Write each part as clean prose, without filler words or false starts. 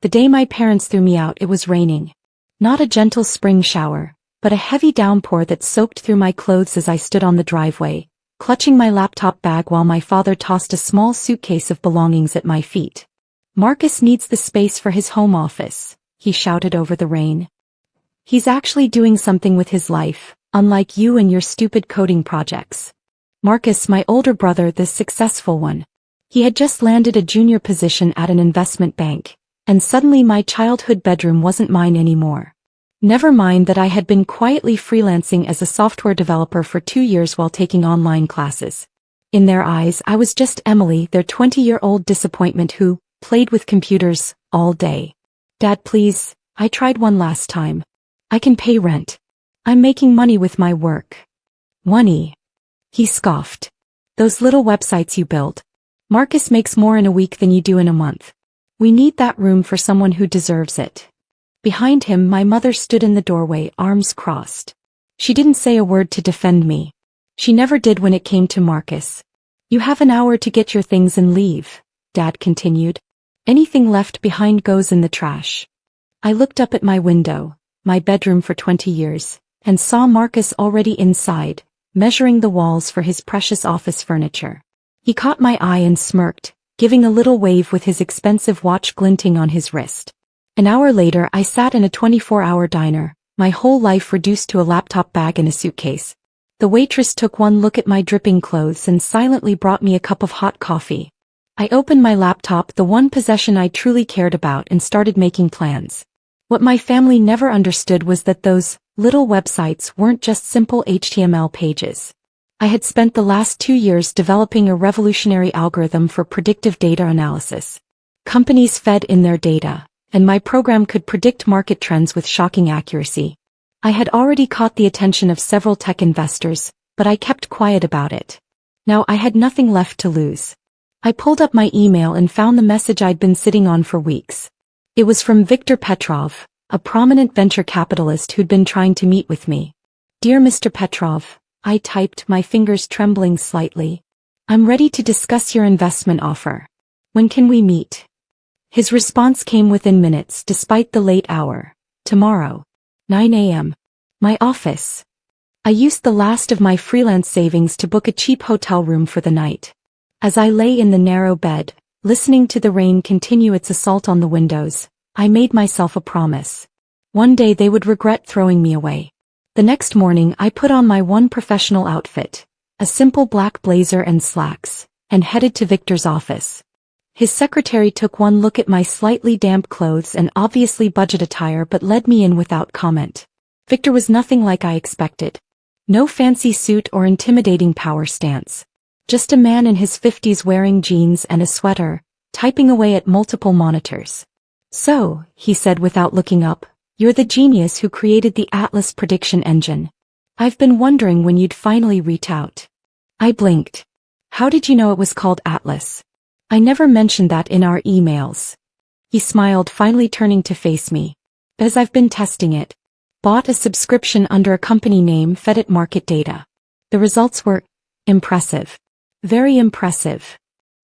The day my parents threw me out, it was raining. Not a gentle spring shower, but a heavy downpour that soaked through my clothes as I stood on the driveway, clutching my laptop bag while my father tossed a small suitcase of belongings at my feet. "Marcus needs the space for his home office," he shouted over the rain. "He's actually doing something with his life, unlike you and your stupid coding projects." Marcus, my older brother, the successful one. He had just landed a junior position at an investment bank, and suddenly my childhood bedroom wasn't mine anymore. Never mind that I had been quietly freelancing as a software developer for 2 years while taking online classes. In their eyes, I was just Emily, their 20-year-old disappointment who played with computers all day. "Dad, please, I tried one last time. I can pay rent. I'm making money with my work." "Money?" he scoffed. "Those little websites you build. Marcus makes more in a week than you do in a month. We need that room for someone who deserves it." Behind him, my mother stood in the doorway, arms crossed. She didn't say a word to defend me. She never did when it came to Marcus. "You have an hour to get your things and leave," Dad continued. "Anything left behind goes in the trash." I looked up at my window, my bedroom for 20 years, and saw Marcus already inside, measuring the walls for his precious office furniture. He caught my eye and smirked, giving a little wave with his expensive watch glinting on his wrist. An hour later, I sat in a 24-hour diner, my whole life reduced to a laptop bag and a suitcase. The waitress took one look at my dripping clothes and silently brought me a cup of hot coffee. I opened my laptop, the one possession I truly cared about, and started making plans. What my family never understood was that those little websites weren't just simple HTML pages. I had spent the last 2 years developing a revolutionary algorithm for predictive data analysis. Companies fed in their data, and my program could predict market trends with shocking accuracy. I had already caught the attention of several tech investors, but I kept quiet about it. Now I had nothing left to lose. I pulled up my email and found the message I'd been sitting on for weeks. It was from Viktor Petrov, a prominent venture capitalist who'd been trying to meet with me. "Dear Mr. Petrov," I typed, my fingers trembling slightly. "I'm ready to discuss your investment offer. When can we meet?" His response came within minutes, despite the late hour. "Tomorrow, 9 a.m. My office." I used the last of my freelance savings to book a cheap hotel room for the night. As I lay in the narrow bed, listening to the rain continue its assault on the windows, I made myself a promise. One day they would regret throwing me away. The next morning I put on my one professional outfit, a simple black blazer and slacks, and headed to Victor's office. His secretary took one look at my slightly damp clothes and obviously budget attire but led me in without comment. Victor was nothing like I expected. No fancy suit or intimidating power stance. Just a man in his 50s wearing jeans and a sweater, typing away at multiple monitors. "So," he said without looking up, "you're the genius who created the Atlas prediction engine. I've been wondering when you'd finally reach out." I blinked. "How did you know it was called Atlas? I never mentioned that in our emails." He smiled, finally turning to face me. "As I've been testing it. Bought a subscription under a company name, fed it market data. The results were impressive. Very impressive."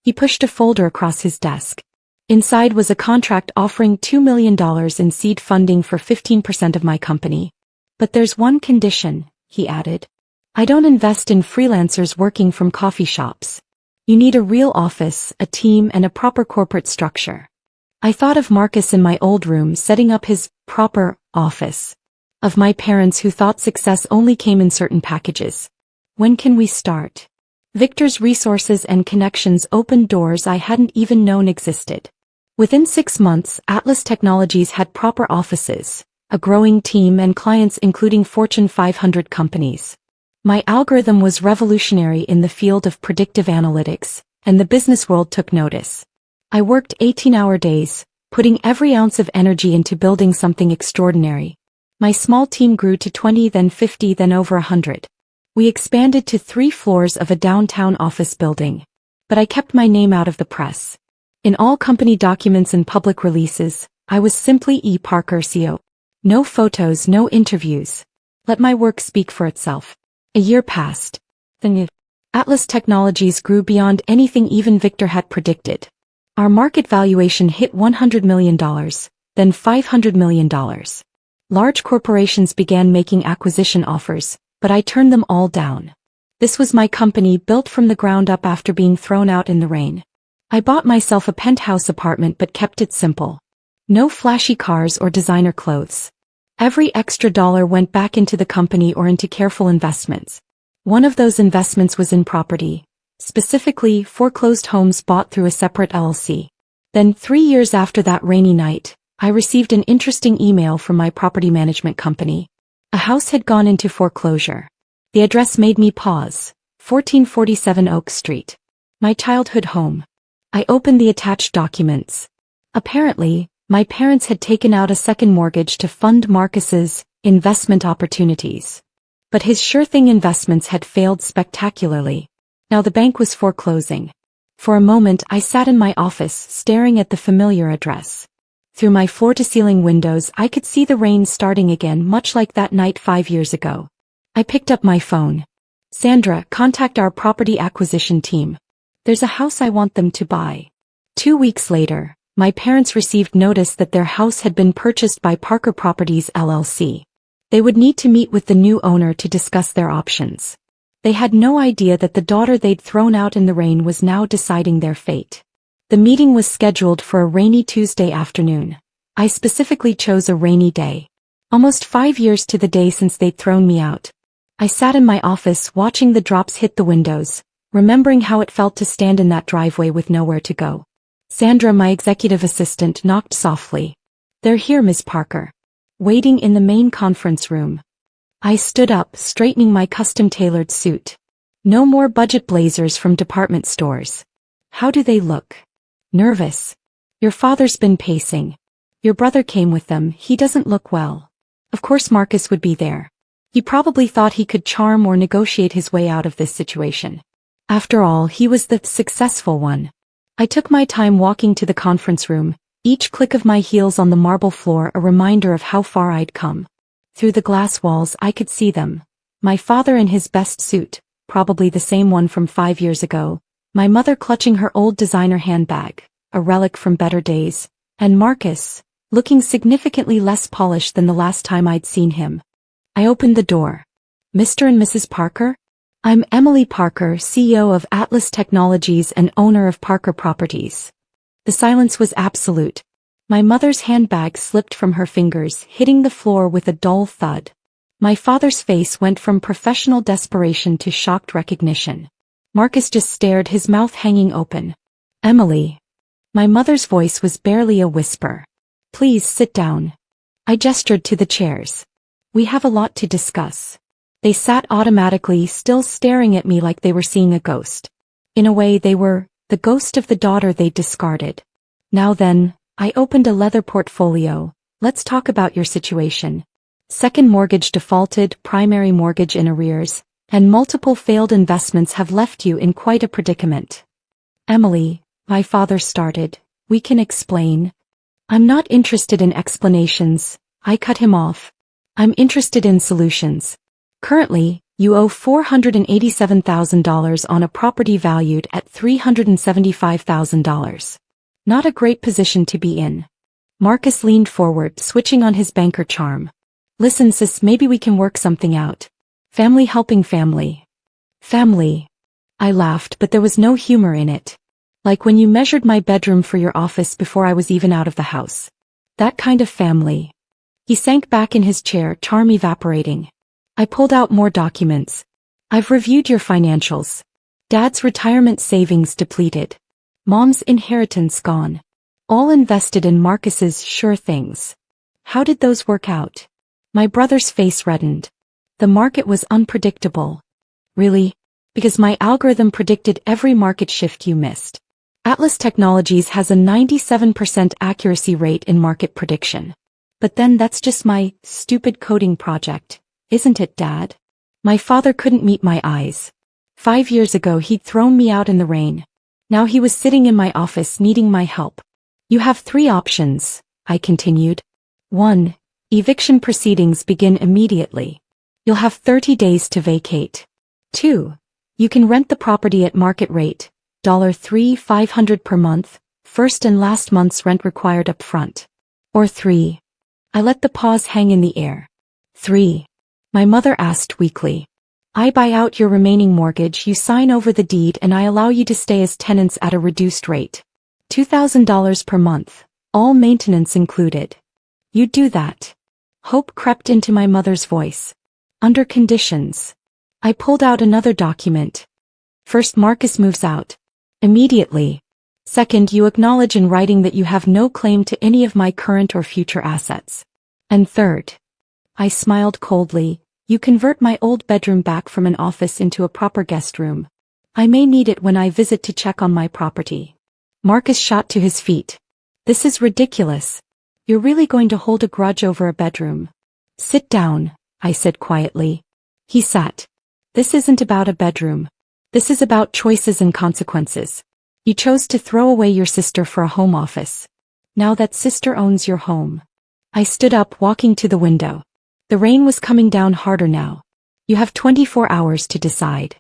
He pushed a folder across his desk. Inside was a contract offering $2 million in seed funding for 15% of my company. "But there's one condition," he added. "I don't invest in freelancers working from coffee shops. You need a real office, a team, and a proper corporate structure." I thought of Marcus in my old room setting up his proper office. Of my parents who thought success only came in certain packages. "When can we start?" Victor's resources and connections opened doors I hadn't even known existed. Within 6 months, Atlas Technologies had proper offices, a growing team, and clients including Fortune 500 companies. My algorithm was revolutionary in the field of predictive analytics, and the business world took notice. I worked 18-hour days, putting every ounce of energy into building something extraordinary. My small team grew to 20, then 50, then over 100. We expanded to 3 floors of a downtown office building. But I kept my name out of the press. In all company documents and public releases, I was simply E. Parker, CEO. No photos, no interviews. Let my work speak for itself. A year passed. Then Atlas Technologies grew beyond anything even Victor had predicted. Our market valuation hit $100 million, then $500 million. Large corporations began making acquisition offers, but I turned them all down. This was my company built from the ground up after being thrown out in the rain. I bought myself a penthouse apartment but kept it simple. No flashy cars or designer clothes. Every extra dollar went back into the company or into careful investments. One of those investments was in property, specifically foreclosed homes bought through a separate LLC. Then 3 years after that rainy night, I received an interesting email from my property management company. A house had gone into foreclosure. The address made me pause. 1447 Oak Street. My childhood home. I opened the attached documents. Apparently, my parents had taken out a second mortgage to fund Marcus's investment opportunities. But his sure-thing investments had failed spectacularly. Now the bank was foreclosing. For a moment I sat in my office staring at the familiar address. Through my floor-to-ceiling windows I could see the rain starting again, much like that night 5 years ago. I picked up my phone. Sandra, contact our property acquisition team. There's a house I want them to buy. 2 weeks later, my parents received notice that their house had been purchased by Parker Properties LLC. They would need to meet with the new owner to discuss their options. They had no idea that the daughter they'd thrown out in the rain was now deciding their fate. The meeting was scheduled for a rainy Tuesday afternoon. I specifically chose a rainy day. Almost 5 years to the day since they'd thrown me out. I sat in my office watching the drops hit the windows, remembering how it felt to stand in that driveway with nowhere to go. Sandra, my executive assistant, knocked softly. "They're here, Miss Parker." Waiting in the main conference room. I stood up, straightening my custom-tailored suit. No more budget blazers from department stores. "How do they look?" "Nervous. Your father's been pacing. Your brother came with them, he doesn't look well." Of course Marcus would be there. He probably thought he could charm or negotiate his way out of this situation. After all, he was the successful one. I took my time walking to the conference room, each click of my heels on the marble floor a reminder of how far I'd come. Through the glass walls I could see them. My father in his best suit, probably the same one from 5 years ago, my mother clutching her old designer handbag, a relic from better days, and Marcus, looking significantly less polished than the last time I'd seen him. I opened the door. "Mr. and Mrs. Parker?" "I'm Emily Parker, CEO of Atlas Technologies and owner of Parker Properties." The silence was absolute. My mother's handbag slipped from her fingers, hitting the floor with a dull thud. My father's face went from professional desperation to shocked recognition. Marcus just stared, his mouth hanging open. "Emily." My mother's voice was barely a whisper. "Please sit down." I gestured to the chairs. "We have a lot to discuss." They sat automatically, still staring at me like they were seeing a ghost. In a way, they were the ghost of the daughter they'd discarded. "Now then," I opened a leather portfolio. "Let's talk about your situation. Second mortgage defaulted, primary mortgage in arrears, and multiple failed investments have left you in quite a predicament." "Emily," my father started, "we can explain." "I'm not interested in explanations," I cut him off. "I'm interested in solutions. Currently, you owe $487,000 on a property valued at $375,000. Not a great position to be in." Marcus leaned forward, switching on his banker charm. "Listen sis, maybe we can work something out. Family helping family." "Family." I laughed, but there was no humor in it. "Like when you measured my bedroom for your office before I was even out of the house. That kind of family." He sank back in his chair, charm evaporating. I pulled out more documents. "I've reviewed your financials. Dad's retirement savings depleted. Mom's inheritance gone. All invested in Marcus's sure things. How did those work out?" My brother's face reddened. "The market was unpredictable." "Really?" "Because my algorithm predicted every market shift you missed. Atlas Technologies has a 97% accuracy rate in market prediction. But then that's just my stupid coding project, isn't it, Dad?" My father couldn't meet my eyes. 5 years ago he'd thrown me out in the rain. Now he was sitting in my office needing my help. "You have 3 options," I continued. 1. Eviction proceedings begin immediately. You'll have 30 days to vacate. 2. You can rent the property at market rate, $3,500 per month, first and last month's rent required up front. Or 3. I let the pause hang in the air. 3. My mother asked weakly. I buy out your remaining mortgage, you sign over the deed, and I allow you to stay as tenants at a reduced rate. $2,000 per month, all maintenance included. You'd do that? Hope crept into my mother's voice. Under conditions. I pulled out another document. First, Marcus moves out. Immediately. Second, you acknowledge in writing that you have no claim to any of my current or future assets. And third. I smiled coldly. You convert my old bedroom back from an office into a proper guest room. I may need it when I visit to check on my property. Marcus shot to his feet. This is ridiculous. You're really going to hold a grudge over a bedroom? Sit down, I said quietly. He sat. This isn't about a bedroom. This is about choices and consequences. You chose to throw away your sister for a home office. Now that sister owns your home. I stood up, walking to the window. The rain was coming down harder now. You have 24 hours to decide.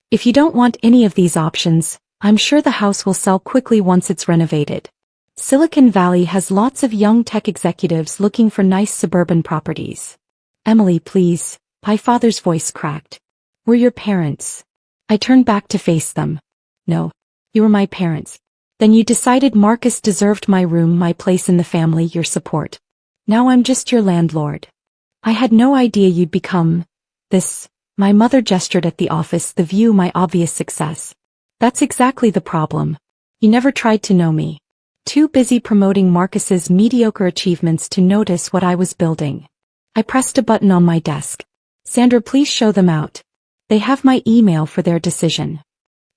If you don't want any of these options, I'm sure the house will sell quickly once it's renovated. Silicon Valley has lots of young tech executives looking for nice suburban properties. Emily, please, my father's voice cracked. We're your parents. I turned back to face them. No, you were my parents. Then you decided Marcus deserved my room, my place in the family, your support. Now I'm just your landlord. I had no idea you'd become this. My mother gestured at the office, the view, my obvious success. That's exactly the problem. You never tried to know me. Too busy promoting Marcus's mediocre achievements to notice what I was building. I pressed a button on my desk. Sandra, please show them out. They have my email for their decision.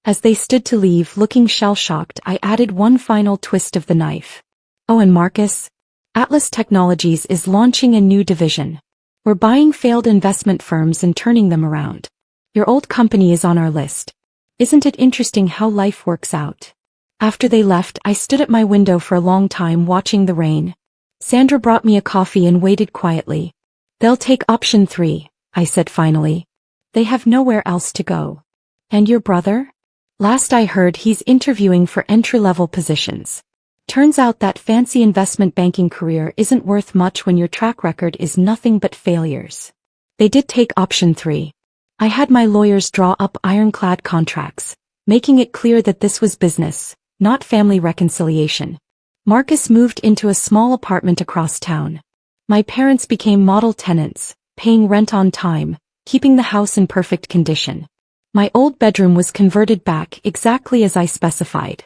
As they stood to leave, looking shell-shocked, I added one final twist of the knife. Oh, and Marcus? Atlas Technologies is launching a new division. We're buying failed investment firms and turning them around. Your old company is on our list. Isn't it interesting how life works out? After they left, I stood at my window for a long time watching the rain. Sandra brought me a coffee and waited quietly. They'll take option 3, I said finally. They have nowhere else to go. And your brother? Last I heard, he's interviewing for entry-level positions. Turns out that fancy investment banking career isn't worth much when your track record is nothing but failures. They did take option 3. I had my lawyers draw up ironclad contracts, making it clear that this was business, not family reconciliation. Marcus moved into a small apartment across town. My parents became model tenants, paying rent on time, keeping the house in perfect condition. My old bedroom was converted back exactly as I specified.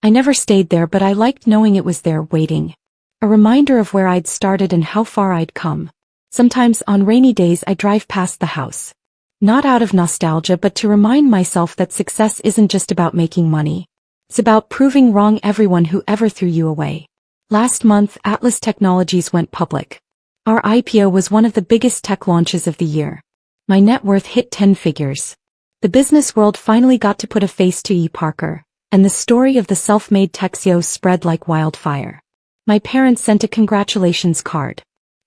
I never stayed there, but I liked knowing it was there waiting. A reminder of where I'd started and how far I'd come. Sometimes on rainy days I drive past the house. Not out of nostalgia, but to remind myself that success isn't just about making money. It's about proving wrong everyone who ever threw you away. Last month, Atlas Technologies went public. Our IPO was one of the biggest tech launches of the year. My net worth hit 10 figures. The business world finally got to put a face to E. Parker. And the story of the self-made tech CEO spread like wildfire. My parents sent a congratulations card.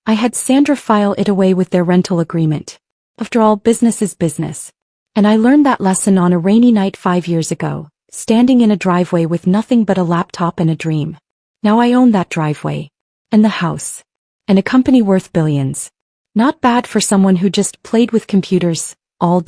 I had Sandra file it away with their rental agreement. After all, business is business. And I learned that lesson on a rainy night 5 years ago, standing in a driveway with nothing but a laptop and a dream. Now I own that driveway. And the house. And a company worth billions. Not bad for someone who just played with computers all day.